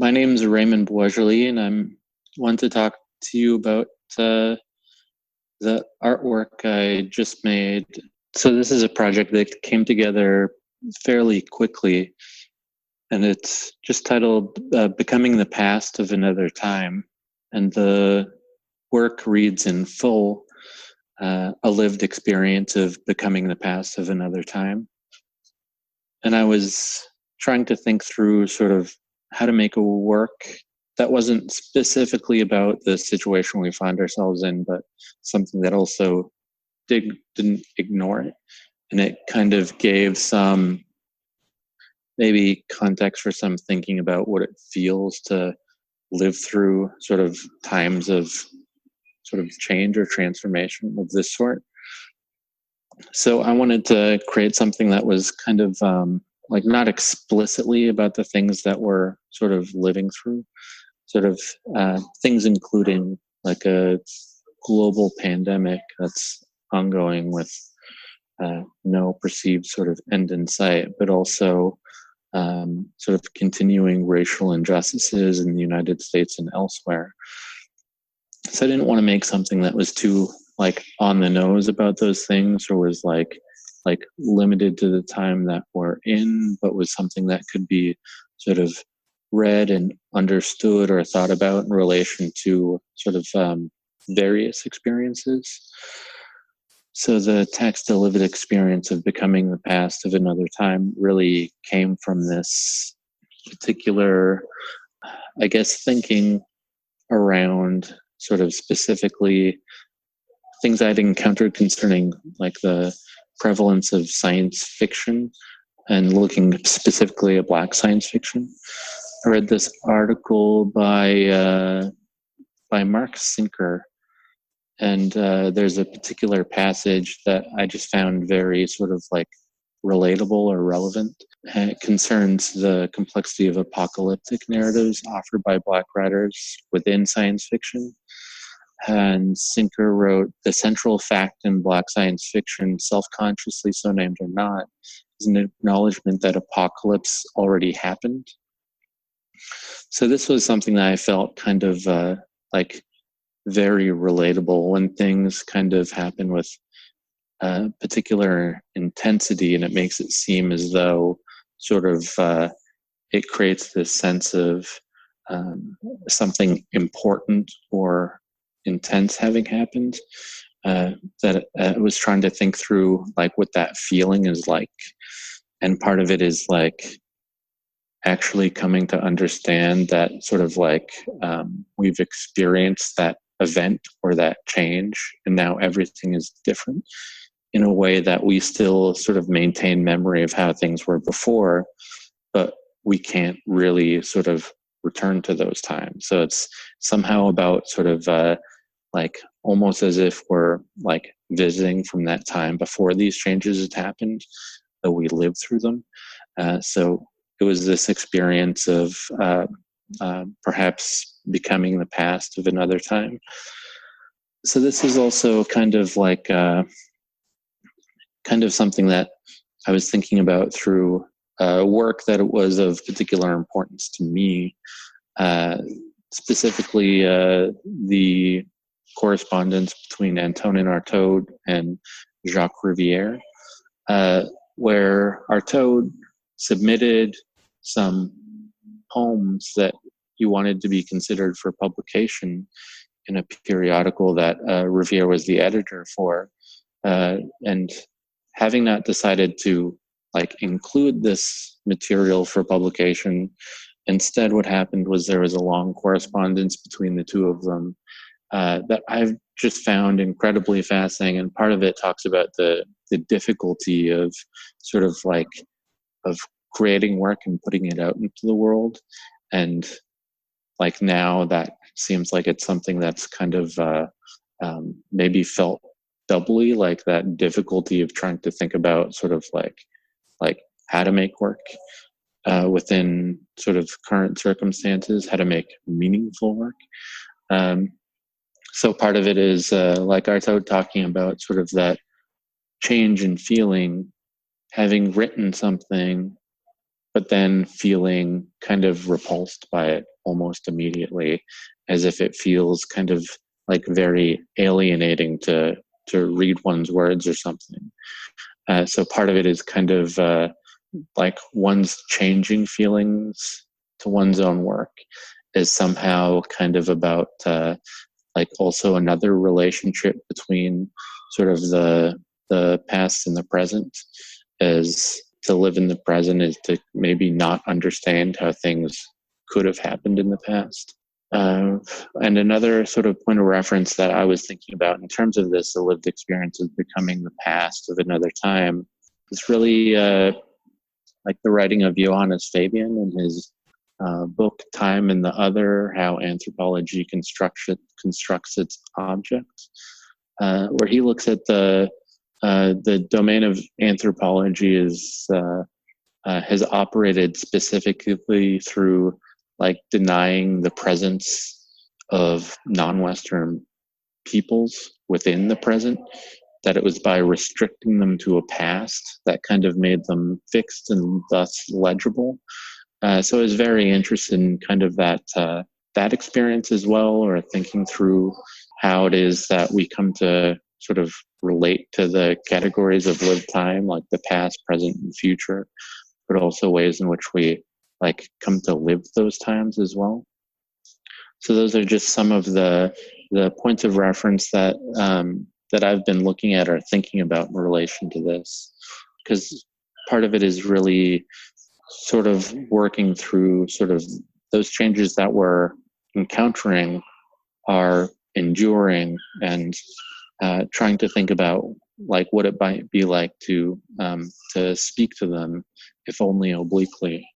My name is Raymond Boisjoly, and I'm want to talk to you about the artwork I just made. So this is a project that came together fairly quickly, and it's just titled "Becoming the Past of Another Time." And the work reads in full, a lived experience of becoming the past of another time. And I was trying to think through sort of how to make a work that wasn't specifically about the situation we find ourselves in, but something that also didn't ignore it. And it kind of gave some maybe context for some thinking about what it feels to live through sort of times of sort of change or transformation of this sort. So I wanted to create something that was kind of like not explicitly about the things that we're sort of living through, sort of things including like a global pandemic that's ongoing with no perceived sort of end in sight, but also sort of continuing racial injustices in the United States and elsewhere. So I didn't want to make something that was too like on the nose about those things, or was like limited to the time that we're in, but was something that could be sort of read and understood or thought about in relation to sort of various experiences. So the text, a lived experience of becoming the past of another time, really came from this particular, I guess, thinking around sort of specifically things I'd encountered concerning like the prevalence of science fiction and looking specifically at Black science fiction. I read this article by Mark Sinker, and there's a particular passage that I just found very sort of like relatable or relevant. And it concerns the complexity of apocalyptic narratives offered by Black writers within science fiction. And Sinker wrote, "The central fact in Black science fiction, self-consciously so named or not, is an acknowledgement that apocalypse already happened." So this was something that I felt kind of like very relatable when things kind of happen with particular intensity, and it makes it seem as though sort of it creates this sense of something important or intense having happened, that I was trying to think through like what that feeling is like. And part of it is like actually coming to understand that sort of like we've experienced that event or that change, and now everything is different in a way that we still sort of maintain memory of how things were before, but we can't really sort of return to those times. So it's somehow about sort of like almost as if we're like visiting from that time before these changes had happened, though we lived through them. So it was this experience of perhaps becoming the past of another time. So this is also kind of like kind of something that I was thinking about through work that it was of particular importance to me, specifically the correspondence between Antonin Artaud and Jacques Rivière, where Artaud submitted some poems that he wanted to be considered for publication in a periodical that Rivière was the editor for, and having not decided to like include this material for publication, instead what happened was there was a long correspondence between the two of them that I've just found incredibly fascinating. And part of it talks about the difficulty of sort of like of creating work and putting it out into the world. And like now that seems like it's something that's kind of maybe felt doubly, like that difficulty of trying to think about sort of like how to make work within sort of current circumstances, how to make meaningful work. So part of it is like Artaud talking about sort of that change in feeling, having written something but then feeling kind of repulsed by it almost immediately, as if it feels kind of like very alienating to read one's words or something. So part of it is kind of like one's changing feelings to one's own work is somehow kind of about like also another relationship between sort of the past and the present. Is to live in the present is to maybe not understand how things could have happened in the past. And another sort of point of reference that I was thinking about in terms of this, the lived experience of becoming the past of another time, is really like the writing of Johannes Fabian in his book Time and the Other, How Anthropology Constructs Its Objects, where he looks at the domain of anthropology has operated specifically through like denying the presence of non-Western peoples within the present, that it was by restricting them to a past that kind of made them fixed and thus legible. So I was very interested in kind of that experience as well, or thinking through how it is that we come to sort of relate to the categories of lived time, like the past, present, and future, but also ways in which we like come to live those times as well. So those are just some of the points of reference that that I've been looking at or thinking about in relation to this, because part of it is really sort of working through sort of those changes that we're encountering are enduring, and trying to think about like what it might be like to speak to them, if only obliquely.